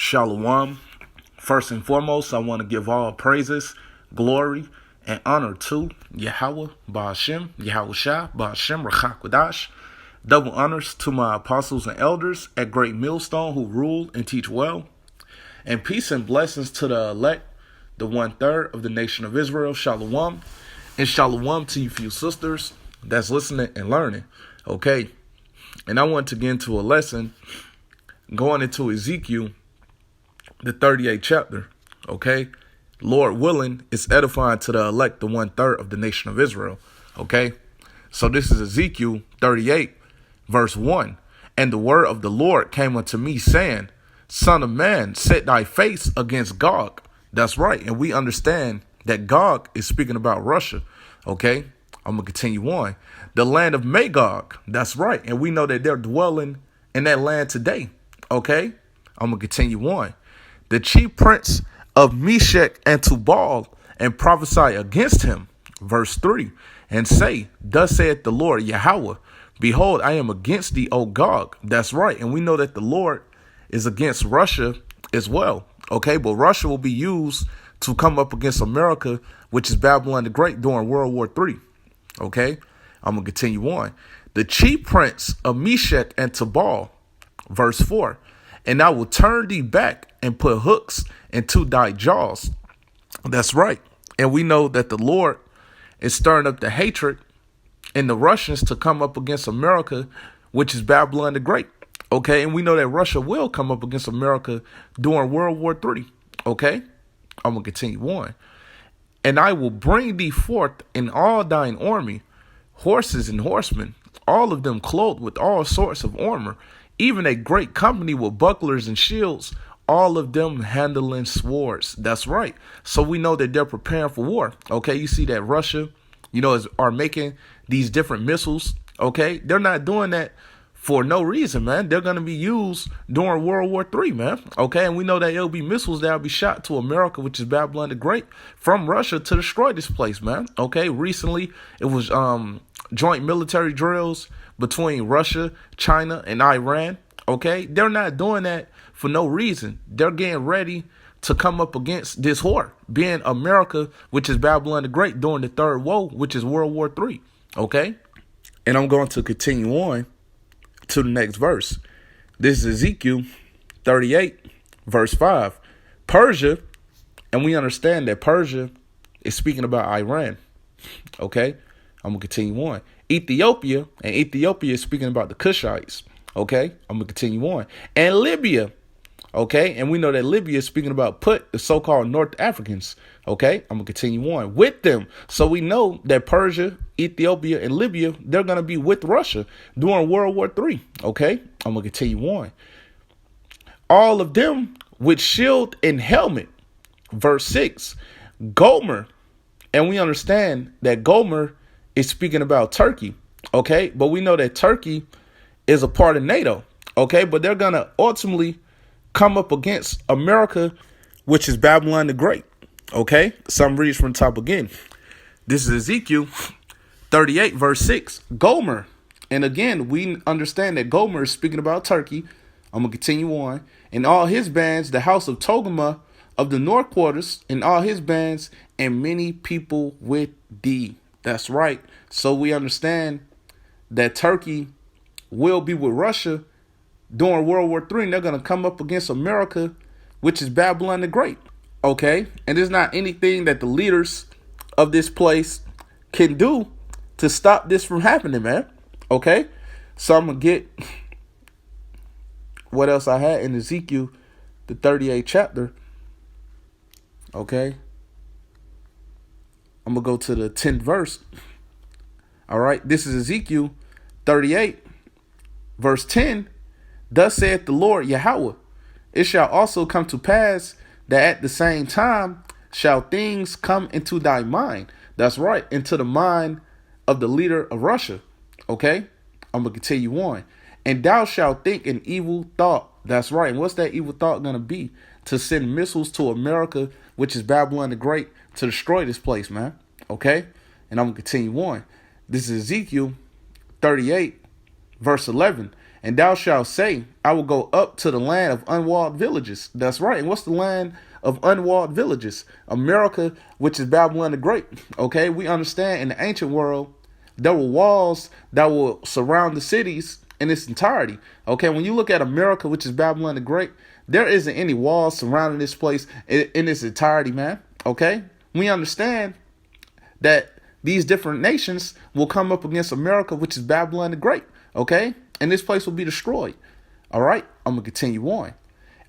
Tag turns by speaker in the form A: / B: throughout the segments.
A: Shalom. First and foremost, I want to give all praises, glory, and honor to Yahawah, Bahasham, Yahawashi, Bahasham, Rawchaa, Qadash. Double honors to my apostles and elders at Great Millstone who rule and teach well. And peace and blessings to the elect, the 1/3 of the nation of Israel. Shalom. And shalom to you few sisters that's listening and learning. Okay. And I want to get into a lesson going into Ezekiel, the 38th chapter. Okay. Lord willing, it's edifying to the elect, the 1/3 of the nation of Israel. Okay. So this is Ezekiel 38, verse 1. And the word of the Lord came unto me, saying, Son of man, set thy face against Gog. That's right. And we understand that Gog is speaking about Russia. Okay. I'm going to continue on. The land of Magog. That's right. And we know that they're dwelling in that land today. Okay. I'm going to continue on. The chief prince of Meshech and Tubal, and prophesy against him. Verse 3. And say, Thus saith the Lord Yahawah, Behold, I am against thee, O Gog. That's right. And we know that the Lord is against Russia as well. Okay. But Russia will be used to come up against America, which is Babylon the Great during World War III. Okay. I'm going to continue on. The chief prince of Meshech and Tubal. Verse 4. And I will turn thee back and put hooks into thy jaws. That's right. And we know that the Lord is stirring up the hatred in the Russians to come up against America, which is Babylon the Great. Okay. And we know that Russia will come up against America during World War III. Okay. I'm going to continue on. And I will bring thee forth in all thine army, horses and horsemen, all of them clothed with all sorts of armor, even a great company with bucklers and shields, all of them handling swords. That's right. So we know that they're preparing for war. Okay. You see that Russia, are making these different missiles. Okay. They're not doing that for no reason, man. They're going to be used during World War III, man. Okay. And we know that it'll be missiles that'll be shot to America, which is Babylon the Great, from Russia to destroy this place, man. Okay. Recently, it was joint military drills between Russia, China, and Iran. Okay. They're not doing that for no reason. They're getting ready to come up against this whore, being America, which is Babylon the Great, during the third woe, which is World War III. Okay. And I'm going to continue on to the next verse. This is Ezekiel 38, verse 5. Persia, and we understand that Persia is speaking about Iran. Okay. I'm going to continue on. Ethiopia, and Ethiopia is speaking about the Cushites. Okay. I'm going to continue on. And Libya. Okay. And we know that Libya is speaking about Put, the so-called North Africans. Okay. I'm going to continue on with them. So we know that Persia, Ethiopia, and Libya, they're going to be with Russia during World War III. Okay. I'm going to continue on. All of them with shield and helmet. Verse 6. Gomer. And we understand that Gomer is speaking about Turkey. Okay. But we know that Turkey is a part of NATO. Okay. But they're going to ultimately come up against America, which is Babylon the Great. Okay. Some reads from the top again. This is Ezekiel 38, verse 6. Gomer. And again, we understand that Gomer is speaking about Turkey. I'm going to continue on. And all his bands, the house of Togarmah of the north quarters, and all his bands, and many people with thee. That's right. So we understand that Turkey will be with Russia during World War III. And they're going to come up against America, which is Babylon the Great. Okay. And there's not anything that the leaders of this place can do to stop this from happening, man. Okay. So I'm going to get what else I had in Ezekiel, the 38th chapter. Okay. I'm going to go to the 10th verse. All right. This is Ezekiel 38, verse 10. Thus saith the Lord Yahawah, it shall also come to pass that at the same time shall things come into thy mind. That's right. Into the mind of the leader of Russia. Okay. I'm going to continue on. And thou shalt think an evil thought. That's right. And what's that evil thought going to be? To send missiles to America, which is Babylon the Great, to destroy this place, man. Okay. And I'm going to continue on. This is Ezekiel 38, verse 11. And thou shalt say, I will go up to the land of unwalled villages. That's right. And what's the land of unwalled villages? America, which is Babylon the Great. Okay, we understand in the ancient world, there were walls that will surround the cities in its entirety. Okay, when you look at America, which is Babylon the Great, there isn't any walls surrounding this place in its entirety, man. Okay, we understand that these different nations will come up against America, which is Babylon the Great. Okay, and this place will be destroyed. All right, I'm gonna continue on.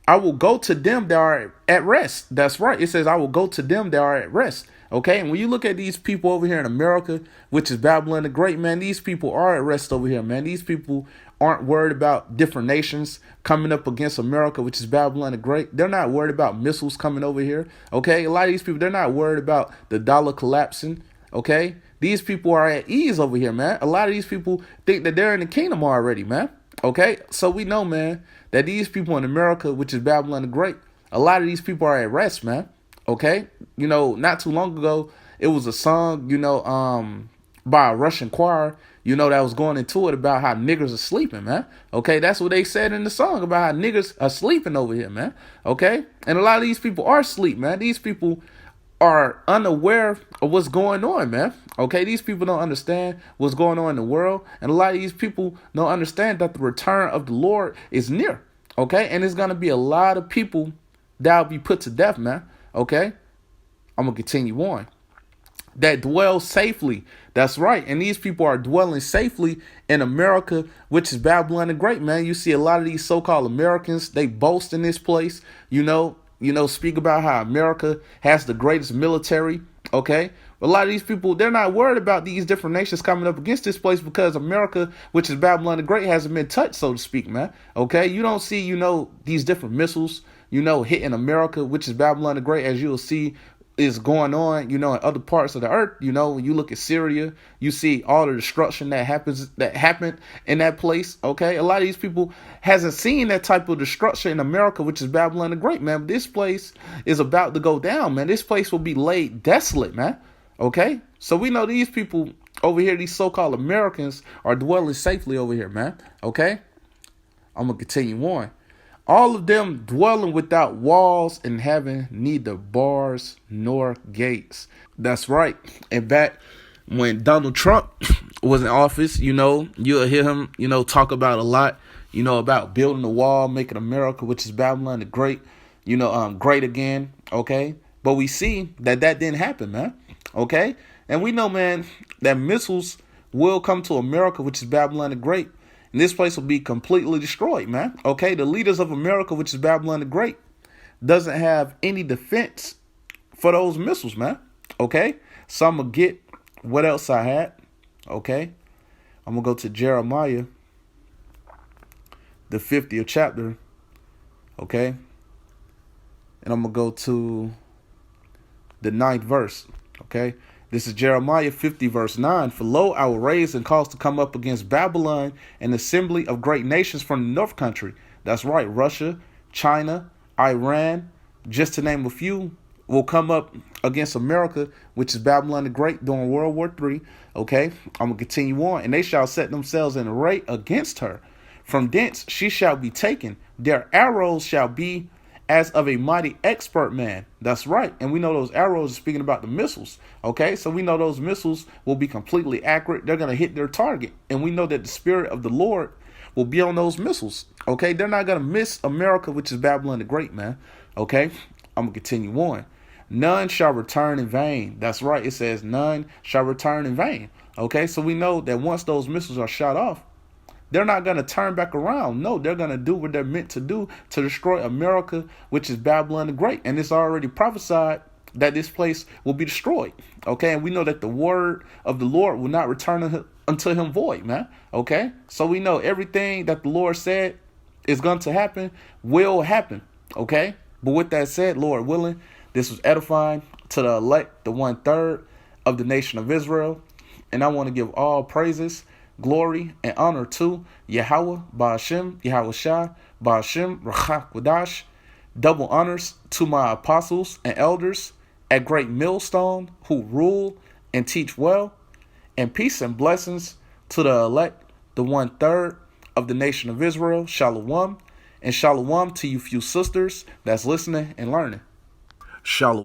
A: I will go to them that are at rest. That's right. It says, I will go to them that are at rest. Okay. And when you look at these people over here in America, which is Babylon the Great, man, these people are at rest over here, man. These people aren't worried about different nations coming up against America, which is Babylon the Great. They're not worried about missiles coming over here. Okay. A lot of these people, they're not worried about the dollar collapsing. Okay. These people are at ease over here, man. A lot of these people think that they're in the kingdom already, man. Okay. So we know, man, that these people in America, which is Babylon the Great, a lot of these people are at rest, man. Okay. You know, not too long ago, it was a song, by a Russian choir, that was going into it about how niggers are sleeping, man. Okay. That's what they said in the song about how niggers are sleeping over here, man. Okay. And a lot of these people are asleep, man. These people are unaware of what's going on, man. Okay, these people don't understand what's going on in the world. And a lot of these people don't understand that the return of the Lord is near. Okay, and there's going to be a lot of people that will be put to death, man. Okay, I'm going to continue on. That dwell safely. That's right. And these people are dwelling safely in America, which is Babylon the Great, man. You see a lot of these so-called Americans, they boast in this place, speak about how America has the greatest military. Okay. A lot of these people, they're not worried about these different nations coming up against this place because America, which is Babylon the Great, hasn't been touched, so to speak, man. Okay. You don't see, these different missiles, hitting America, which is Babylon the Great, as you'll see is going on, in other parts of the earth. When you look at Syria, you see all the destruction that happened in that place. Okay. A lot of these people hasn't seen that type of destruction in America, which is Babylon the Great, man. But this place is about to go down, man. This place will be laid desolate, man. Okay. So we know these people over here, these so-called Americans, are dwelling safely over here, man. Okay. I'm going to continue on. All of them dwelling without walls and having neither bars nor gates. That's right. And back when Donald Trump was in office, you'll hear him, talk about a lot, about building a wall, making America, which is Babylon the Great, great again. Okay. But we see that didn't happen, man. Okay. And we know, man, that missiles will come to America, which is Babylon the Great. And this place will be completely destroyed, man. Okay, the leaders of America, which is Babylon the Great, doesn't have any defense for those missiles, man. Okay, so I'm going to get what else I had. Okay, I'm going to go to Jeremiah, the 50th chapter. Okay, and I'm going to go to the 9th verse. Okay. This is Jeremiah 50, verse 9. For lo, I will raise and cause to come up against Babylon an assembly of great nations from the north country. That's right. Russia, China, Iran, just to name a few, will come up against America, which is Babylon the Great, during World War III. Okay, I'm going to continue on. And they shall set themselves in array against her. From thence she shall be taken. Their arrows shall be as of a mighty expert man. That's right. And we know those arrows are speaking about the missiles. Okay, so we know those missiles will be completely accurate. They're going to hit their target. And we know that the spirit of the Lord will be on those missiles. Okay, they're not going to miss America, which is Babylon the Great, man. Okay, I'm going to continue on. None shall return in vain. That's right. It says none shall return in vain. Okay, so we know that once those missiles are shot off, they're not going to turn back around. No, they're going to do what they're meant to do, to destroy America, which is Babylon the Great. And it's already prophesied that this place will be destroyed. Okay, and we know that the word of the Lord will not return unto him void, man. Okay, so we know everything that the Lord said is going to happen will happen. Okay, but with that said, Lord willing, this was edifying to the elect, the 1/3 of the nation of Israel. And I want to give all praises, glory, and honor to Yahawah, Bahasham, Yahawashi, Bahasham, Rawchaa, Qadash. Double honors to my apostles and elders at Great Millstone who rule and teach well. And peace and blessings to the elect, the 1/3 of the nation of Israel. Shalom. And shalom to you few sisters that's listening and learning. Shalom.